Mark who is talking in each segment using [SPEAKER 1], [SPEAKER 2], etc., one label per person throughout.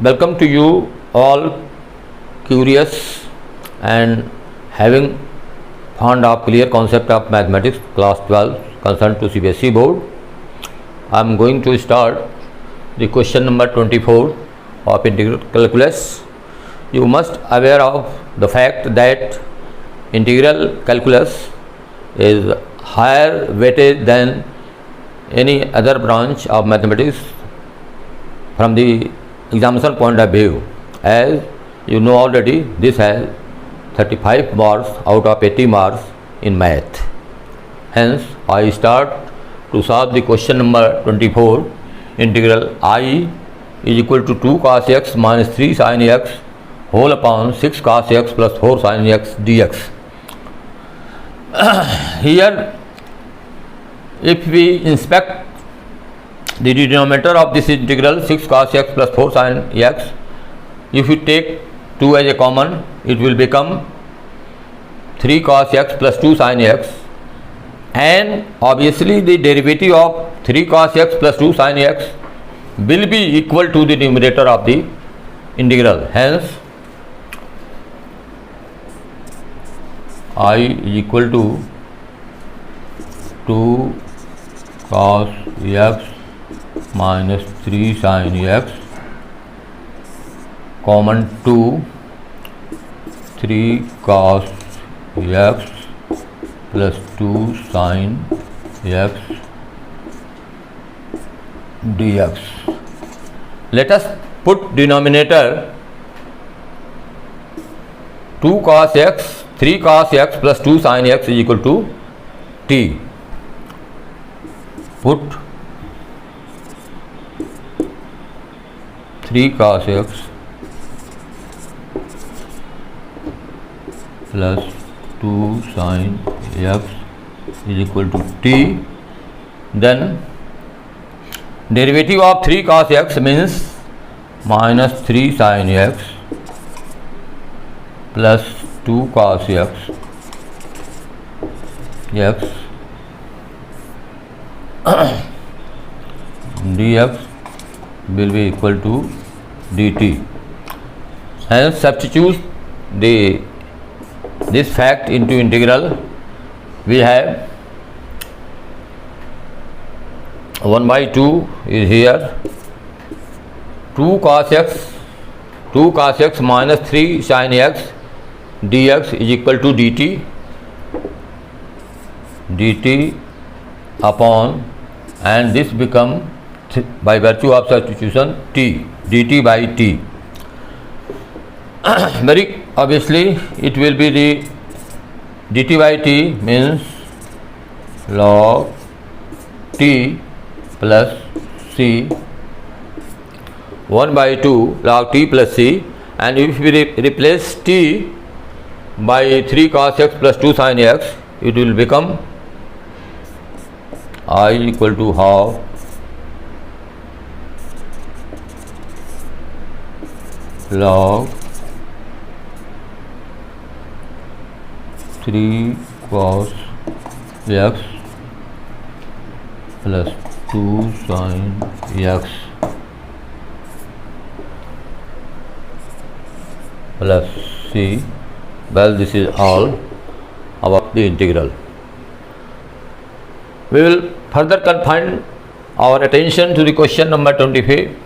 [SPEAKER 1] Welcome to you all curious and having found a clear concept of mathematics class 12 concerned to CBSE board. I am going to start the question number 24 of integral calculus. You must aware of the fact that integral calculus is higher weighted than any other branch of mathematics from the examination point of view. As you know already, this has 35 marks out of 80 marks in math. Hence, I start to solve the question number 24. Integral I is equal to 2 cos x minus 3 sin x whole upon 6 cos x plus 4 sin x dx. Here, if we inspect the denominator of this integral 6 cos x plus 4 sin x, if you take 2 as a common, it will become 3 cos x plus 2 sin x, and obviously the derivative of 3 cos x plus 2 sin x will be equal to the numerator of the integral. Hence, I is equal to 2 cos x minus 3 sin x common 2 3 cos x plus 2 sin x dx. Let us put denominator 2 cos x 3 cos x plus 2 sin x is equal to t. Put 3 cos x plus 2 sin x is equal to t. Then derivative of 3 cos x means minus 3 sin x plus 2 cos x dx will be equal to dt. Hence, substitute this fact into integral. We have 1 by 2 is here, 2 cos x minus 3 sin x dx is equal to dt upon, and this become by virtue of substitution t, dt by t. Very obviously it will be the dt by t means log t plus c, 1 by 2 log t plus c, and if we replace t by 3 cos x plus 2 sin x, it will become I equal to half log 3 cos x plus 2 sin x plus c. Well, this is all about the integral. We will further confine our attention to the question number 25.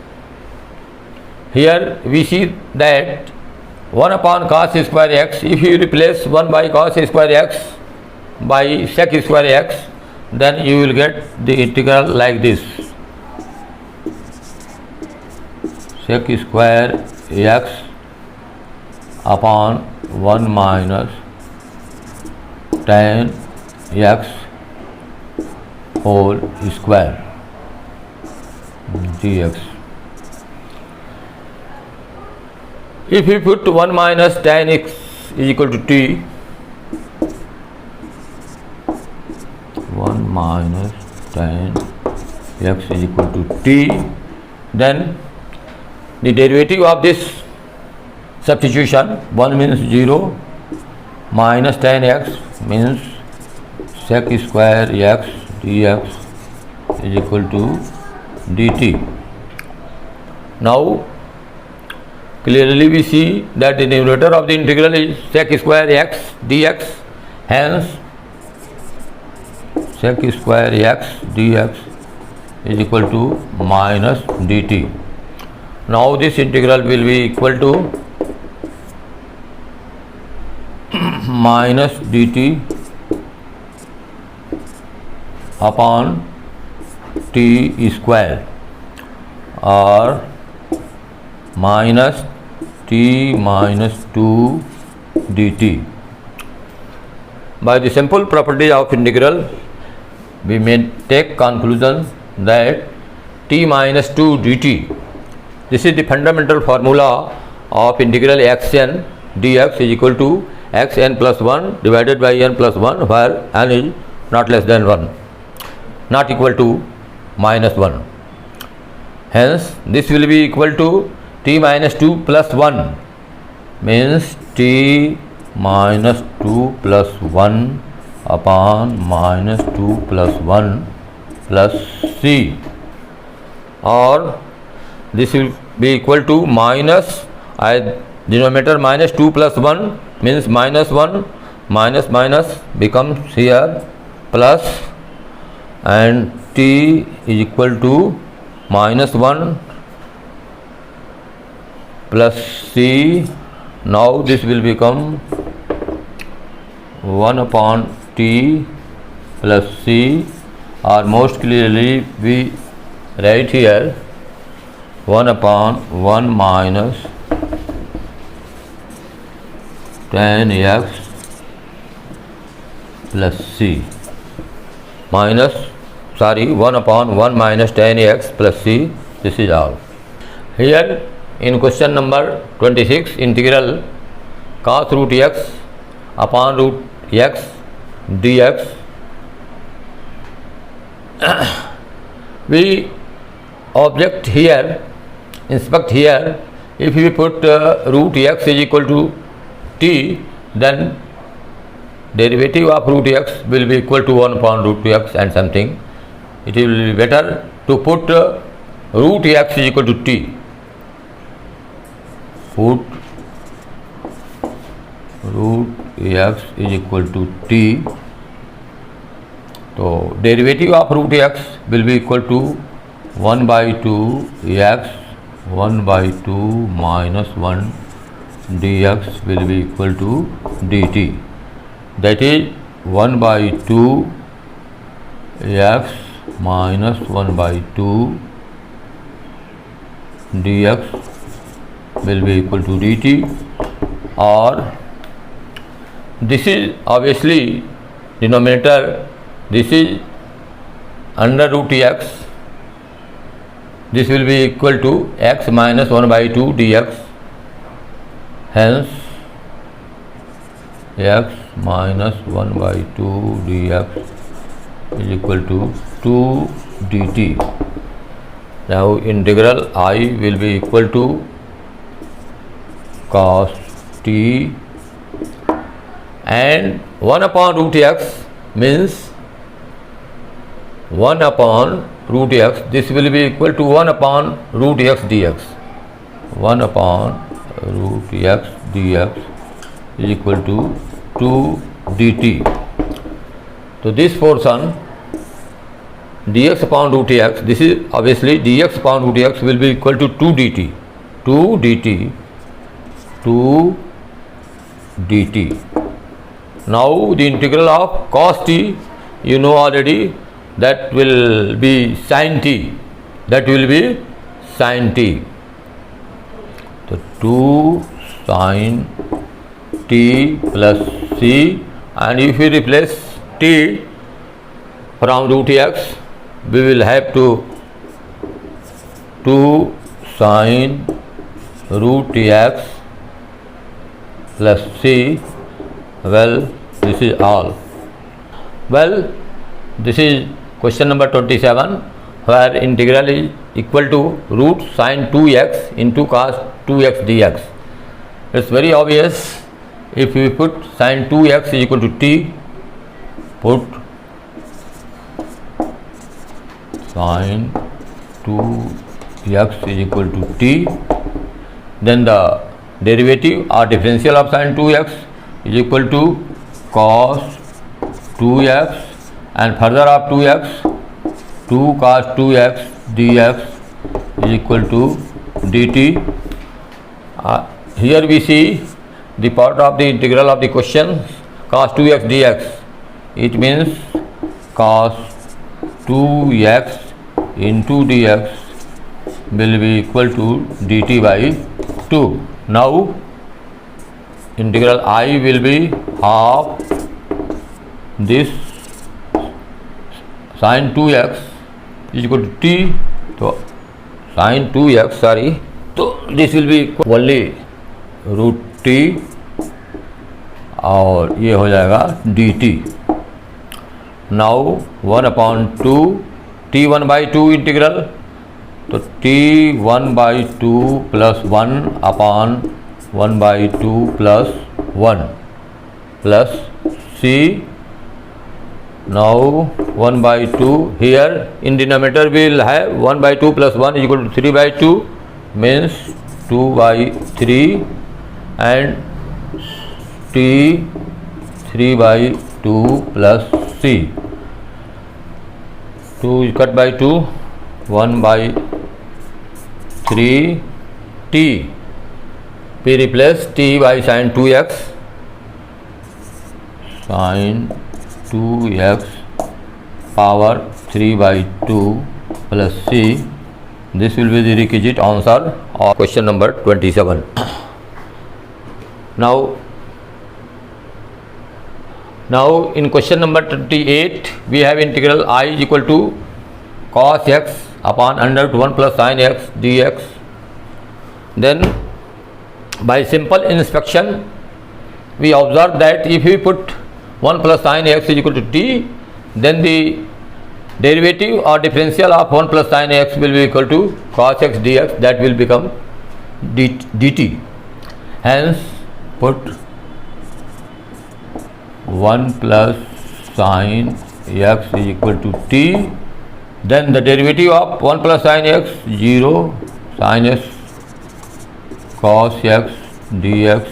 [SPEAKER 1] Here we see that 1 upon cos square x, if you replace 1 by cos square x by sec square x, then you will get the integral like this: sec square x upon 1 minus tan x whole square dx. If we put 1 minus tan x is equal to t, 1 minus tan x is equal to t, then the derivative of this substitution, 1 means 0, minus tan x means sec square x dx is equal to dt. Now clearly we see that the numerator of the integral is sec square x dx, hence sec square x dx is equal to minus dt. Now this integral will be equal to minus dt upon t square or minus t minus 2 dt. By the simple property of integral, we may take conclusion that t minus 2 dt, this is the fundamental formula of integral xn dx is equal to xn plus 1 divided by n plus 1, where n is not less than 1, not equal to minus 1. Hence this will be equal to t minus 2 plus 1, means t minus 2 plus 1 upon minus 2 plus 1 plus c, or this will be equal to minus, denominator minus 2 plus 1 means minus 1, minus minus becomes here plus, and t is equal to minus 1 plus c. Now this will become 1 upon t plus c, or most clearly we write here 1 upon 1 minus tan x plus c, minus 1 upon 1 minus tan x plus c. This is all. Here in question number 26, integral cos root x upon root x dx, we object here, inspect here, if we put root x is equal to t, then derivative of root x will be equal to 1 upon root x and something. It will be better to put root x is equal to t. Put root x is equal to t. So derivative of root x will be equal to 1 by 2 x 1 by 2 minus 1 dx will be equal to dt. That is 1 by 2 x minus 1 by 2 dx will be equal to dt, or this is obviously denominator, this is under root x, this will be equal to x minus 1 by 2 dx, hence x minus 1 by 2 dx is equal to 2 dt. Now integral I will be equal to cos t, and 1 upon root x means 1 upon root x, this will be equal to 1 upon root x dx. 1 upon root x dx is equal to 2 dt. So this portion dx upon root x, this is obviously dx upon root x will be equal to 2 dt. 2 dt, 2 dt. Now the integral of cos t, you know already, that will be sin t, that will be sin t. So 2 sin t plus c, and if we replace t from root x, we will have to 2 sin root x plus c. Well, this is all. Well, this is question number 27, where integral is equal to root sin 2x into cos 2x dx. It's very obvious. If we put sin 2x is equal to t, put sin 2x is equal to t, then the derivative or differential of sin 2x is equal to cos 2x and further of 2x, 2 cos 2x dx is equal to dt. Here we see the part of the integral of the question cos 2x dx. It means cos 2x into dx will be equal to dt by 2. Now integral I will be half this sin 2x is equal to t. So sin 2x, sorry, so this will be equal only root t और ये हो जाएगा dt. Now 1/2 t1 by 2 integral, तो t1 by 2 plus 1 upon 1 by 2 plus 1 plus c. Now 1 by 2 here in denominator we will have 1 by 2 plus 1 is equal to 3 by 2 means 2 by 3 and t 3 by 2 plus c. 2 is cut by 2, 1 by 3 t. We replace t by sin 2x, sin 2x power 3 by 2 plus c. This will be the requisite answer of question number 27. Now in question number 28 we have integral I is equal to cos x upon under root 1 plus sin x dx. Then by simple inspection we observe that if we put 1 plus sin x is equal to t, then the derivative or differential of 1 plus sin x will be equal to cos x dx, that will become dt. Hence put 1 plus sin x is equal to t, then the derivative of 1 plus sin x 0, sin x cos x dx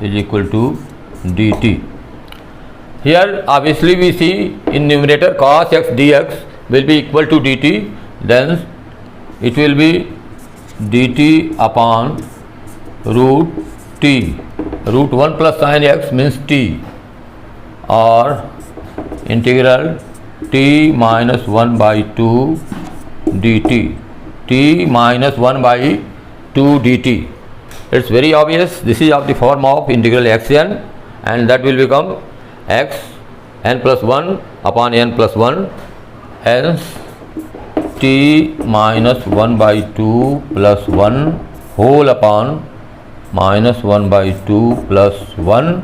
[SPEAKER 1] is equal to dt. Here obviously we see in numerator cos x dx will be equal to dt, then it will be dt upon root t. Root 1 plus sin x means t, or integral t minus 1 by 2 dt, t minus 1 by 2 dt. It's very obvious this is of the form of integral xn, and that will become x n plus 1 upon n plus 1. Hence t minus 1 by 2 plus 1 whole upon minus 1 by 2 plus 1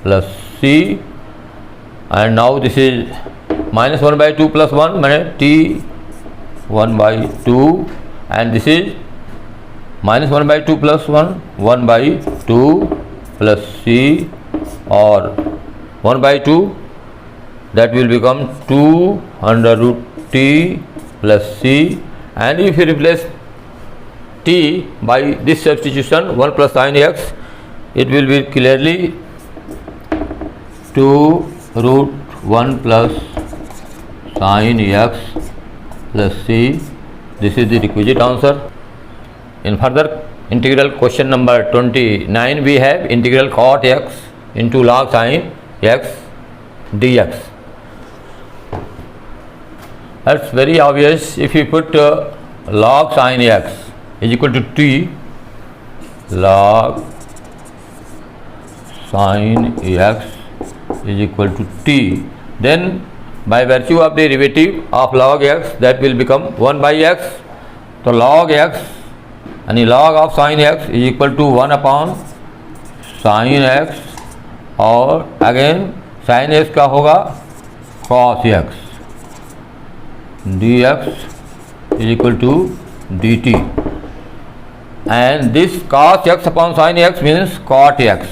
[SPEAKER 1] plus c. And now this is minus 1 by 2 plus 1 means t 1 by 2, and this is minus 1 by 2 plus 1 1 by 2 plus c, or 1 by 2, that will become 2 under root t plus c. And if you replace t by this substitution 1 plus sin x, it will be clearly 2 root 1 plus sin x plus c. This is the requisite answer. In further integral question number 29 we have integral cot x into log sin x dx. That's very obvious. If you put log sin x is equal to t, log sin x is equal to t, then by virtue of the derivative of log x, that will become 1 by x. So log x and log of sin x is equal to 1 upon sin x, और again sin x का होगा cos x dx is equal to dt, and this cos x upon sin x means cot x.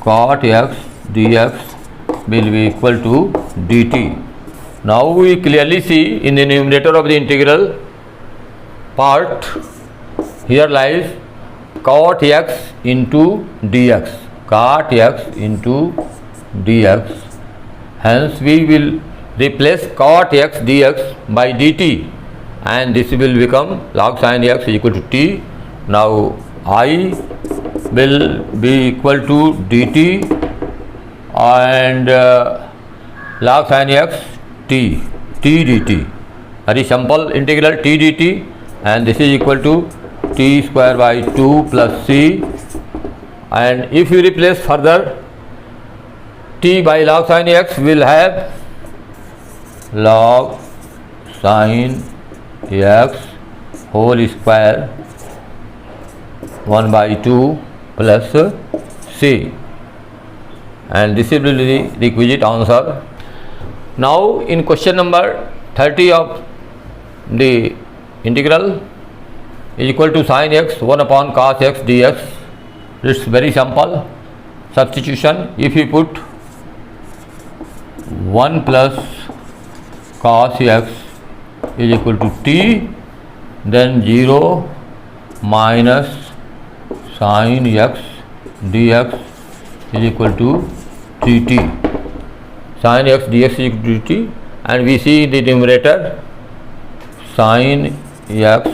[SPEAKER 1] Cot x dx will be equal to dt. Now we clearly see in the numerator of the integral part, here lies cot x into dx, cot x into dx. Hence we will replace cot x dx by dt, and this will become log sin x is equal to t. Now I will be equal to dt and log sin x t dt, very simple integral t dt, and this is equal to t square by 2 plus c. And if you replace further t by log sin x, will have log sin x whole square 1 by 2 plus c, and this will be the requisite answer. Now in question number 30 of the integral is equal to sin x 1 upon cos x dx. It's very simple substitution. If you put 1 plus cos x is equal to t, then 0 minus sin x dx is equal to dt. Sin x dx is equal to dt, and we see the numerator sin x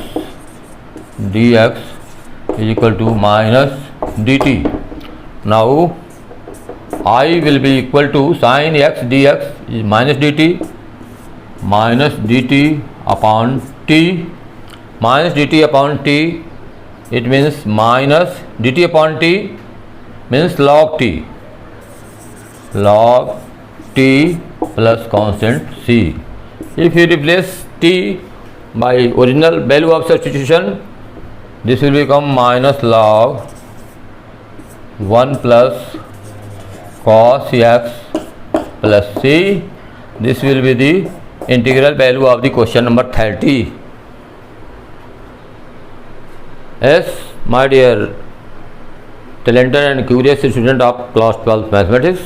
[SPEAKER 1] dx is equal to minus dt. Now I will be equal to sin x dx is minus dt upon t, minus dt upon t, it means minus dt upon t means log t plus constant c. If you replace t by original value of substitution, this will become minus log 1 plus cos x plus c. This will be the integral value of the question number 30. Yes, my dear talented and curious student of class 12 mathematics,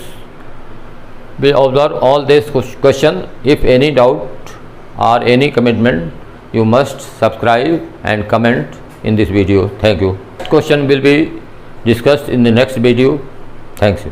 [SPEAKER 1] we observe all this question. If any doubt or any commitment, you must subscribe and comment in this video. Thank you. Question will be discussed in the next video. Thanks you.